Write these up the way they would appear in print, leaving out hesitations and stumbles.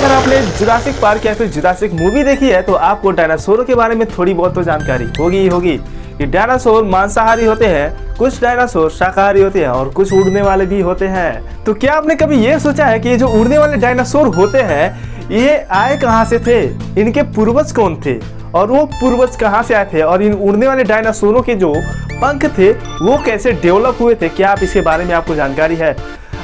अगर आपने Jurassic park या फिर जुरासिक मूवी देखी है तो आपको डायनासोरों के बारे में थोड़ी बहुत तो जानकारी होगी ही होगी कि डायनासोर मांसाहारी होते हैं, कुछ डायनासोर शाकाहारी होते हैं और कुछ उड़ने वाले भी होते हैं। तो क्या आपने कभी ये सोचा है कि ये जो उड़ने वाले डायनासोर होते हैं ये आए कहाँ से थे, इनके पूर्वज कौन थे और वो पूर्वज कहाँ से आए थे और इन उड़ने वाले डायनासोरों के जो पंख थे वो कैसे डेवलप हुए थे? क्या आप इसके बारे में आपको जानकारी है?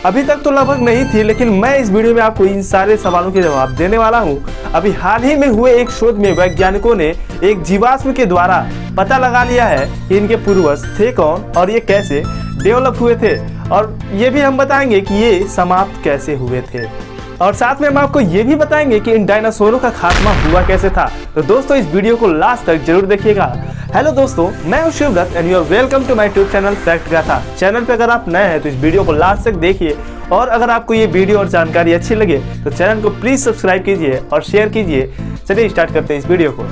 अभी तक तो लगभग नहीं थी, लेकिन मैं इस वीडियो में आपको इन सारे सवालों के जवाब देने वाला हूं। अभी हाल ही में हुए एक शोध में वैज्ञानिकों ने एक जीवाश्म के द्वारा पता लगा लिया है कि इनके पूर्वज थे कौन और ये कैसे डेवलप हुए थे, और ये भी हम बताएंगे कि ये समाप्त कैसे हुए थे, और साथ में हम आपको ये भी बताएंगे कि इन डायनासोरों का खात्मा हुआ कैसे था। तो दोस्तों इस वीडियो को लास्ट तक जरूर देखिएगा। हेलो दोस्तों, मैं हूं Shivdutt and you are welcome to my YouTube channel Fact Gatha. Channel पे अगर आप नए हैं तो इस वीडियो को लास्ट तक देखिए, और अगर आपको ये वीडियो और जानकारी अच्छी लगे तो चैनल को प्लीज सब्सक्राइब कीजिए और शेयर कीजिए। चलिए स्टार्ट करते हैं इस वीडियो को।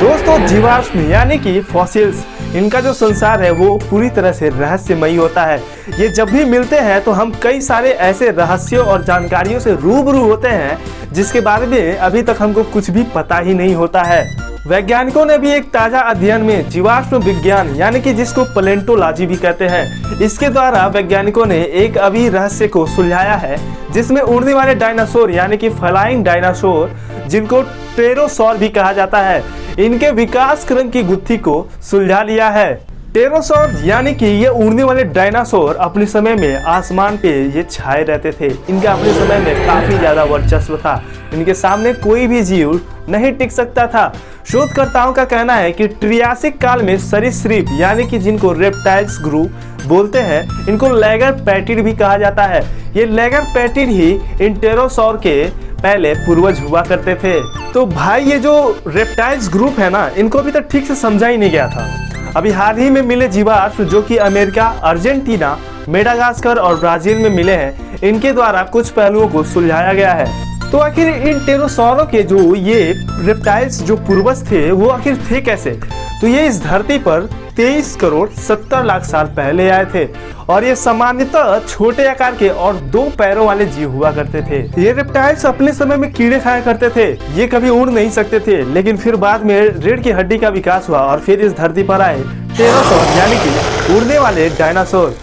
दोस्तों जीवाश्म यानी कि फॉसिल्स, इनका जो संसार है वो पूरी तरह से रहस्यमयी होता है। ये जब भी मिलते हैं तो हम कई सारे ऐसे रहस्यों और जानकारियों से रूबरू होते हैं जिसके बारे में अभी तक हमको कुछ भी पता ही नहीं होता है। वैज्ञानिकों ने भी एक ताजा अध्ययन में जीवाश्म विज्ञान यानी कि जिसको पैलेंटोलॉजी भी कहते हैं, इसके द्वारा वैज्ञानिकों ने एक अभी रहस्य को सुलझाया है जिसमें उड़ने वाले डायनासोर यानी कि फ्लाइंग डायनासोर, जिनको टेरोसॉर भी कहा जाता है, इनके विकास क्रम की गुत्थी को सुलझा लिया है। टेरोसॉर यानी कि ये उड़ने वाले डायनासोर अपने समय में आसमान पे ये छाए रहते थे। इनका अपने समय में काफी ज्यादा वर्चस्व था, इनके सामने कोई भी जीव नहीं टिक सकता था। शोधकर्ताओं का कहना है कि ट्रियासिक काल में सरीसृप यानी कि जिनको रेप्टाइल्स ग्रुप बोलते हैं, इनको लैगर पैटिड भी कहा जाता है। ये लैगर पैटिड ही इन टेरोसॉर के पहले पूर्वज हुआ करते थे। तो भाई ये जो रेप्टाइल्स ग्रुप है ना, इनको अभी तक ठीक से समझा ही नहीं गया था। अभी हाल ही में मिले जीवाश्म जो कि अमेरिका, अर्जेंटीना, मेडागास्कर और ब्राजील में मिले हैं, इनके द्वारा कुछ पहलुओं को सुलझाया गया है। तो आखिर इन टेरोसॉरों के जो ये रेप्टाइल्स जो पूर्वज थे वो आखिर थे कैसे? तो ये इस धरती पर 23 करोड़ 70 लाख साल पहले आए थे और ये सामान्यतः छोटे आकार के और 2 पैरों वाले जीव हुआ करते थे। ये रेप्टाइल्स अपने समय में कीड़े खाया करते थे, ये कभी उड़ नहीं सकते थे, लेकिन फिर बाद में रीढ़ की हड्डी का विकास हुआ और फिर इस धरती पर आए टेरोसॉर यानी कि उड़ने वाले डायनासोर।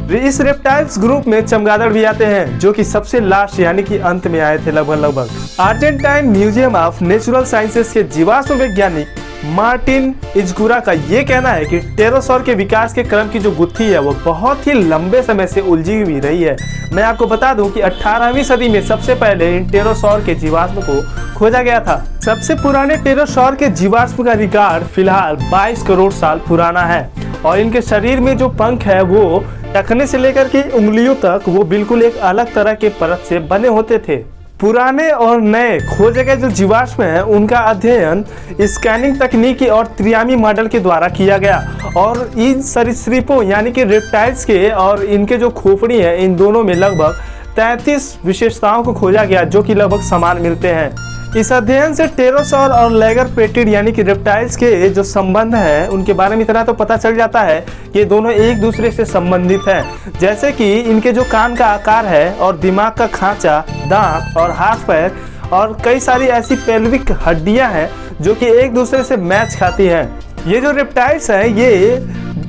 इस रेप्टाइल्स ग्रुप में चमगादड़ भी आते हैं जो कि सबसे लास्ट यानी कि अंत में आए थे लगभग। Argentine museum of natural sciences के जीवाश्म वैज्ञानिक मार्टिन इजगुरा का ये कहना है कि टेरोसॉर के विकास के क्रम की जो गुत्थी है वो बहुत ही लंबे समय से उलझी हुई रही है। मैं आपको बता दूं कि 18वीं सदी में सबसे पहले इन टेरोसॉर के जीवाश्म को खोजा गया था। सबसे पुराने टेरोसॉर के जीवाश्म का रिकॉर्ड फिलहाल 22 करोड़ साल पुराना है और इनके शरीर में जो पंख है वो टखने से लेकर के उंगलियों तक वो बिल्कुल एक अलग तरह के परत से बने होते थे। पुराने और नए खोजे गए जो जीवाश्म हैं उनका अध्ययन स्कैनिंग तकनीकी और त्रिआयामी मॉडल के द्वारा किया गया और इन सरीसृपों यानी कि रेप्टाइल्स के और इनके जो खोपड़ी है इन दोनों में लगभग 33 विशेषताओं को खोजा गया जो कि लगभग समान मिलते हैं। इस अध्ययन से टेरोसॉर और लैगर पैटिड यानी कि रेप्टाइल्स के जो संबंध है उनके बारे में इतना तो पता चल जाता है कि ये दोनों एक दूसरे से संबंधित हैं। जैसे कि इनके जो कान का आकार है और दिमाग का खांचा, दांत और हाथ पैर और कई सारी ऐसी पेल्विक हड्डियां हैं जो कि एक दूसरे से मैच खाती हैं। ये जो रेप्टाइल्स हैं ये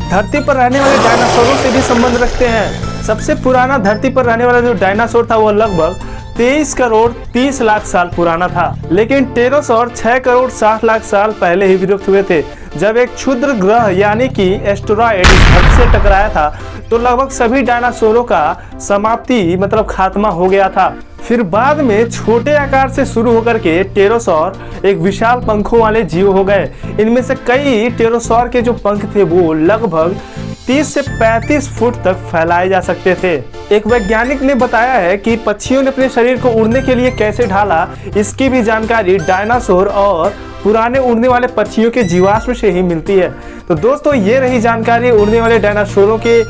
धरती पर रहने वाले डायनासोरों से भी संबंध रखते हैं। सबसे पुराना धरती पर रहने वाला जो डायनासोर था वो लगभग 23 करोड़ 30 लाख साल पुराना था, लेकिन टेरोसॉर 6 करोड़ 60 लाख साल पहले ही विलुप्त हुए थे। जब एक क्षुद्र ग्रह यानी कि एस्टेरॉयड धरती से टकराया था तो लगभग सभी डायनासोरों का समाप्ति मतलब खात्मा हो गया था। फिर बाद में छोटे आकार से शुरू होकर के टेरोसॉर एक विशाल पंखों वाले जीव हो गए। इनमें से कई टेरोसॉर के जो पंख थे वो लगभग 30 से 35 फुट तक फैलाए जा सकते थे। एक वैज्ञानिक ने बताया है कि पक्षियों ने अपने शरीर को उड़ने के लिए कैसे ढाला, इसकी भी जानकारी डायनासोर और पुराने उड़ने वाले पक्षियों के जीवाश्म से ही मिलती है। तो दोस्तों ये रही जानकारी उड़ने वाले डायनासोरों के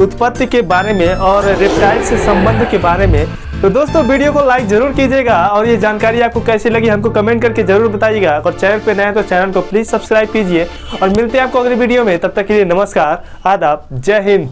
उत्पत्ति के बारे में और रेप्टाइल से संबंध के बारे में। तो दोस्तों वीडियो को लाइक जरूर कीजिएगा और ये जानकारी आपको कैसी लगी हमको कमेंट करके जरूर बताइएगा। और चैनल पे नए हैं तो चैनल को प्लीज सब्सक्राइब कीजिए और मिलते हैं आपको अगली वीडियो में। तब तक के लिए नमस्कार, आदाब, जय हिंद।